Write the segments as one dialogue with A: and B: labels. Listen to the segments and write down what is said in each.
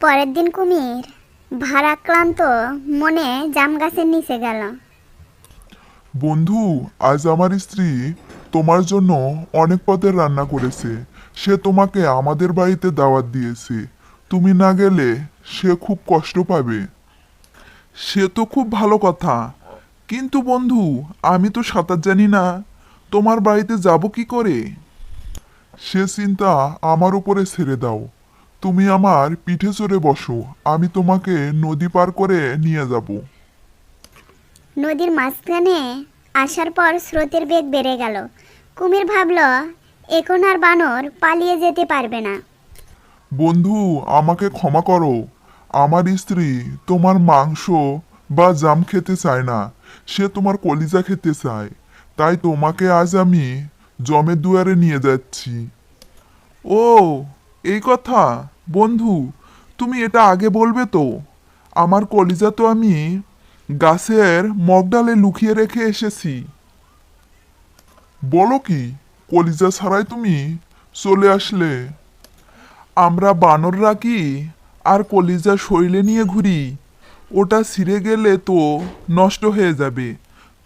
A: পরের দিন কুমির ভারাক্রান্ত মনে জাম গাছের নিচে গেল।
B: বন্ধু, আজ আমার স্ত্রী তোমার জন্য অনেক পদের রান্না করেছে। সে তোমাকে আমাদের বাড়িতে দাওয়াত দিয়েছে। তুমি না গেলে সে খুব কষ্ট পাবে। সে তো খুব ভালো কথা, কিন্তু বন্ধু, আমি তো সাঁতার জানি না। তোমার বাড়িতে যাব কি করে? সে চিন্তা আমার উপরে ছেড়ে দাও। তুমি আমার পিঠে চড়ে বসো, আমি তোমাকে নদী পার করে নিয়ে যাব।
A: নদীর মাঝখানে আসার পর স্রোতের বেগ বেড়ে গেল। কুমির ভাবল এখন আর বানর পালিয়ে যেতে পারবে না।
B: বন্ধু, আমাকে ক্ষমা করো। আমার স্ত্রী তোমার মাংস বা জাম খেতে চায় না। সে তোমার কলিজা খেতে চায়। তাই তোমাকে আজ আমি জমের দুয়ারে নিয়ে যাচ্ছি। ও, এই কথা। বন্ধু, তুমি এটা আগে বলবে তো। আমার কলিজা তো আমি গাছের মগডালে লুকিয়ে রেখে এসেছি। বলো কি, কলিজা ছাড়াই তুমি চলে আসলে? আমরা বানররা কি আর কলিজা শরীরে নিয়ে ঘুরি? ওটা ছিঁড়ে গেলে তো নষ্ট হয়ে যাবে।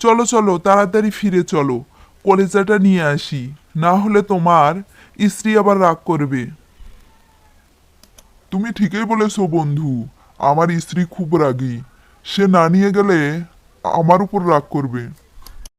B: চলো চলো, তাড়াতাড়ি ফিরে চলো, কলিজাটা নিয়ে আসি। না হলে তোমার স্ত্রী আবার রাগ করবে। তুমি ঠিকই বলেছো বন্ধু। আমার স্ত্রী খুব রাগী। সে না নিয়ে গেলে আমার উপর রাগ করবে।